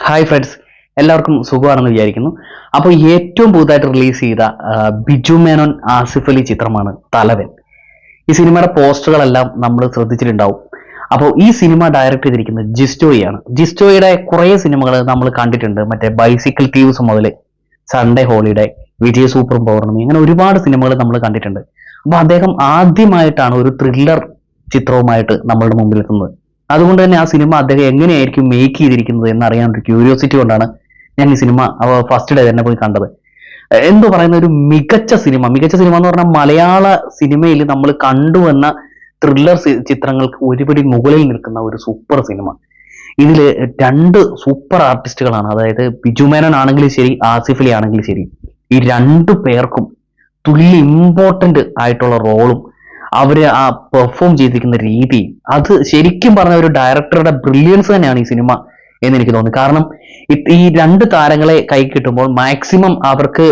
Hi friends, എല്ലാവർക്കും സുഖമാണെന്ന് വിചാരിക്കുന്നു. അപ്പോൾ ഏറ്റവും പുതുതായിട്ട് റിലീസ് ചെയ്ത ബിജു മേനോൻ ആസിഫ് അലി ചിത്രമാണ് തലവൻ. ഈ സിനിമയുടെ പോസ്റ്ററുകളെല്ലാം നമ്മൾ ശ്രദ്ധിച്ചിട്ടുണ്ടാവും. അപ്പോൾ ഈ സിനിമ ഡയറക്റ്റ് ചെയ്തിരിക്കുന്നത് ജിസ്റ്റോയാണ്. ജിസ്റ്റോയുടെ കുറേ സിനിമകൾ നമ്മൾ കണ്ടിട്ടുണ്ട്. മറ്റേ ബൈസിക്കിൾ തീവ്സ് മുതൽ സൺഡേ ഹോളിഡേ, വിജയ് സൂപ്പർ പൗർണമി, അങ്ങനെ ഒരുപാട് സിനിമകൾ നമ്മൾ കണ്ടിട്ടുണ്ട്. അപ്പോൾ അദ്ദേഹം ആദ്യമായിട്ടാണ് ഒരു ത്രില്ലർ ചിത്രവുമായിട്ട് നമ്മളുടെ മുമ്പിൽ എത്തുന്നത്. അതുകൊണ്ട് തന്നെ ആ സിനിമ അദ്ദേഹം എങ്ങനെയായിരിക്കും മേക്ക് ചെയ്തിരിക്കുന്നത് എന്നറിയാൻ ഒരു ക്യൂരിയോസിറ്റി കൊണ്ടാണ് ഞാൻ ഈ സിനിമ ഫസ്റ്റ് ഡേ തന്നെ പോയി കണ്ടത്. എന്തോ പറയുന്ന ഒരു മികച്ച സിനിമ എന്ന് പറഞ്ഞാൽ മലയാള സിനിമയിൽ നമ്മൾ കണ്ടുവന്ന ത്രില്ലർ ചിത്രങ്ങൾക്ക് ഒരുപടി മുകളിൽ നിൽക്കുന്ന ഒരു സൂപ്പർ സിനിമ. ഇതില് രണ്ട് സൂപ്പർ ആർട്ടിസ്റ്റുകളാണ്, അതായത് ബിജു മേനോൻ ആണെങ്കിലും ശരി, ആസിഫ് അലി ആണെങ്കിലും ശരി, ഈ രണ്ടു പേർക്കും തുല്യ ഇമ്പോർട്ടന്റ് ആയിട്ടുള്ള റോളും അവര് ആ പെർഫോം ചെയ്തിരിക്കുന്ന രീതി, അത് ശരിക്കും പറഞ്ഞ ഒരു ഡയറക്ടറുടെ ബ്രില്യൻസ് തന്നെയാണ് ഈ സിനിമ എന്ന് എനിക്ക് തോന്നി. കാരണം ഈ രണ്ട് താരങ്ങളെ കൈ കിട്ടുമ്പോൾ മാക്സിമം അവർക്ക്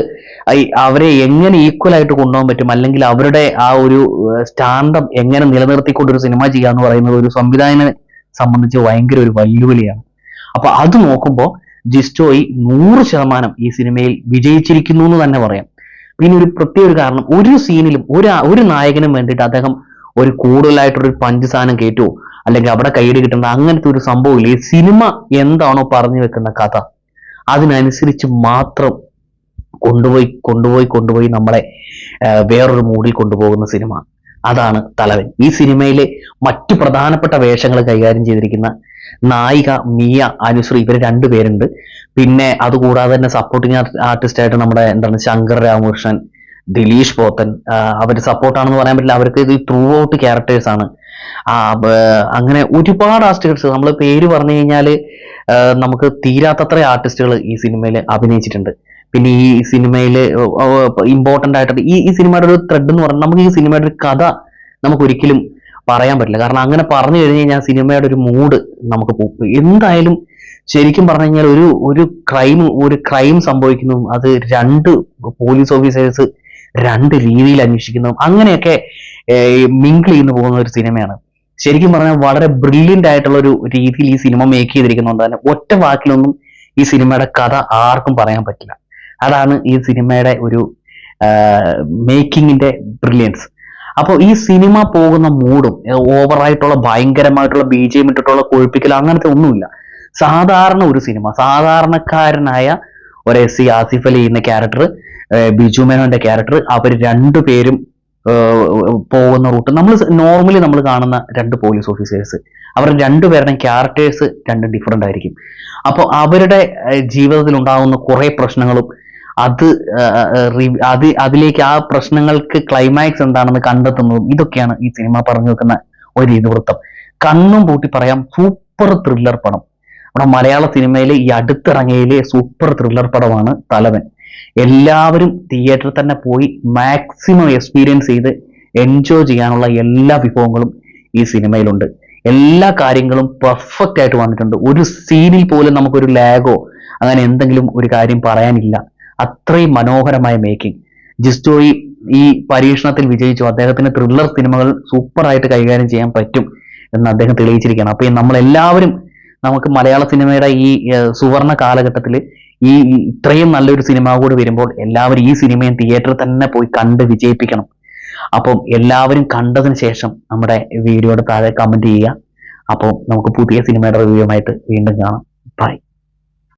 അവരെ എങ്ങനെ ഈക്വൽ ആയിട്ട് കൊണ്ടുപോകാൻ പറ്റും, അല്ലെങ്കിൽ അവരുടെ ആ ഒരു സ്റ്റാൻഡം എങ്ങനെ നിലനിർത്തിക്കൊണ്ട് ഒരു സിനിമ ചെയ്യാന്ന് പറയുന്നത് ഒരു സംവിധായകനെ സംബന്ധിച്ച് ഭയങ്കര ഒരു വെല്ലുവിളിയാണ്. അപ്പൊ അത് നോക്കുമ്പോൾ ജിസ്റ്റോയി 100% ഈ സിനിമയിൽ വിജയിച്ചിരിക്കുന്നു എന്ന് തന്നെ പറയാം. പിന്നെ ഒരു പ്രത്യേക ഒരു കാരണം, ഒരു സീനിലും ഒരു നായകനും വേണ്ടിയിട്ട് അദ്ദേഹം ഒരു കൂടുതലായിട്ടൊരു പഞ്ച് സാധനം കയറ്റുമോ അല്ലെങ്കിൽ അവിടെ കൈയ്യടി കിട്ടുന്ന അങ്ങനത്തെ ഒരു സംഭവമില്ല. ഈ സിനിമ എന്താണോ പറഞ്ഞു വെക്കുന്ന കഥ അതിനനുസരിച്ച് മാത്രം കൊണ്ടുപോയി നമ്മളെ വേറൊരു മൂഡിൽ കൊണ്ടുപോകുന്ന സിനിമ. അതാണ് തലവൻ. ഈ സിനിമയിലെ മറ്റു പ്രധാനപ്പെട്ട വേഷങ്ങൾ കൈകാര്യം ചെയ്തിരിക്കുന്ന നായിക മിയ, അനുശ്രീ, ഇവർ രണ്ടുപേരുണ്ട്. പിന്നെ അതുകൂടാതെ തന്നെ സപ്പോർട്ടിങ് ആർട്ടിസ്റ്റ് ആയിട്ട് നമ്മുടെ എന്താണ് ശങ്കർ രാമകൃഷ്ണൻ, ദിലീഷ് പോത്തൻ, അവർ സപ്പോർട്ടാണെന്ന് പറയാൻ പറ്റില്ല, അവർക്ക് ഇത് ത്രൂ ഔട്ട് ക്യാരക്ടേഴ്സ് ആണ്. അങ്ങനെ ഒരുപാട് ആർട്ടിസ്റ്റുകൾ, നമ്മൾ പേര് പറഞ്ഞു കഴിഞ്ഞാൽ നമുക്ക് തീരാത്തത്ര ആർട്ടിസ്റ്റുകൾ ഈ സിനിമയിൽ അഭിനയിച്ചിട്ടുണ്ട്. പിന്നെ ഈ സിനിമയിൽ ഇമ്പോർട്ടന്റ് ആയിട്ട് ഈ സിനിമയുടെ ഒരു ത്രെഡ് എന്ന് പറഞ്ഞാൽ, നമുക്ക് ഈ സിനിമയുടെ ഒരു കഥ നമുക്ക് ഒരിക്കലും പറയാൻ പറ്റില്ല. കാരണം അങ്ങനെ പറഞ്ഞു കഴിഞ്ഞു കഴിഞ്ഞാൽ സിനിമയുടെ ഒരു മൂഡ് നമുക്ക് പോകും. എന്തായാലും ശരിക്കും പറഞ്ഞു കഴിഞ്ഞാൽ ഒരു ക്രൈം സംഭവിക്കുന്നു, അത് രണ്ട് പോലീസ് ഓഫീസേഴ്സ് രണ്ട് രീതിയിൽ അന്വേഷിക്കുന്നു, അങ്ങനെയൊക്കെ മിങ്കിൾ ചെയ്യുന്നു പോകുന്ന ഒരു സിനിമയാണ്. ശരിക്കും പറഞ്ഞാൽ വളരെ ബ്രില്യന്റ് ആയിട്ടുള്ള ഒരു രീതിയിൽ ഈ സിനിമ മേക്ക് ചെയ്തിരിക്കുന്നതുകൊണ്ട് തന്നെ ഒറ്റ വാക്കിലൊന്നും ഈ സിനിമയുടെ കഥ ആർക്കും പറയാൻ പറ്റില്ല. അതാണ് ഈ സിനിമയുടെ ഒരു മേക്കിങ്ങിന്റെ ബ്രില്യൻസ്. അപ്പോൾ ഈ സിനിമ പോകുന്ന മൂഡും ഓവറായിട്ടുള്ള ഭയങ്കരമായിട്ടുള്ള BGM ഇട്ടിട്ടുള്ള കൊഴുപ്പിക്കൽ അങ്ങനത്തെ ഒന്നുമില്ല. സാധാരണ ഒരു സിനിമ, സാധാരണക്കാരനായ ഒരു SC ആസിഫ് അലി എന്ന ക്യാരക്ടർ, ബിജു മേനോന്റെ ക്യാരക്ടർ, അവർ രണ്ടുപേരും പോകുന്ന റൂട്ട് നോർമലി നമ്മൾ കാണുന്ന രണ്ട് പോലീസ് ഓഫീസേഴ്സ്, അവർ രണ്ടുപേരുടെയും ക്യാരക്ടേഴ്സ് രണ്ടും ഡിഫറെന്റ് ആയിരിക്കും. അപ്പോൾ അവരുടെ ജീവിതത്തിൽ ഉണ്ടാകുന്ന കുറെ പ്രശ്നങ്ങളും അതിലേക്ക് ആ പ്രശ്നങ്ങൾക്ക് ക്ലൈമാക്സ് എന്താണെന്ന് കണ്ടെത്തുന്നതും ഇതൊക്കെയാണ് ഈ സിനിമ പറഞ്ഞു വെക്കുന്ന ഒരു ഇതിവൃത്തം. കണ്ണും പൂട്ടി പറയാം, സൂപ്പർ ത്രില്ലർ പടം. നമ്മുടെ മലയാള സിനിമയിലെ ഈ അടുത്തിറങ്ങിയതിലെ സൂപ്പർ ത്രില്ലർ പടമാണ് തലവൻ. എല്ലാവരും തിയേറ്ററിൽ തന്നെ പോയി മാക്സിമം എക്സ്പീരിയൻസ് ചെയ്ത് എൻജോയ് ചെയ്യാനുള്ള എല്ലാ വിഭവങ്ങളും ഈ സിനിമയിലുണ്ട്. എല്ലാ കാര്യങ്ങളും പെർഫെക്റ്റ് ആയിട്ട് വന്നിട്ടുണ്ട്. ഒരു സീനിൽ പോലും നമുക്കൊരു ലാഗോ അങ്ങനെ എന്തെങ്കിലും ഒരു കാര്യം പറയാനില്ല. അത്രയും മനോഹരമായ മേക്കിംഗ്. ജിസ്റ്റോയി ഈ പരീക്ഷണത്തിൽ വിജയിച്ചു. അദ്ദേഹത്തിന് ത്രില്ലർ സിനിമകൾ സൂപ്പറായിട്ട് കൈകാര്യം ചെയ്യാൻ പറ്റും എന്ന് അദ്ദേഹം തെളിയിച്ചിരിക്കുകയാണ്. അപ്പൊ നമ്മളെല്ലാവരും നമുക്ക് മലയാള സിനിമയുടെ ഈ സുവർണ കാലഘട്ടത്തിൽ ഈ ഇത്രയും നല്ലൊരു സിനിമ കൂടി വരുമ്പോൾ എല്ലാവരും ഈ സിനിമയും തിയേറ്ററിൽ തന്നെ പോയി കണ്ട് വിജയിപ്പിക്കണം. അപ്പം എല്ലാവരും കണ്ടതിന് ശേഷം നമ്മുടെ വീഡിയോയുടെ താഴെ കമന്റ് ചെയ്യുക. അപ്പോൾ നമുക്ക് പുതിയ സിനിമയുടെ റിവ്യൂ ആയിട്ട് വീണ്ടും കാണാം.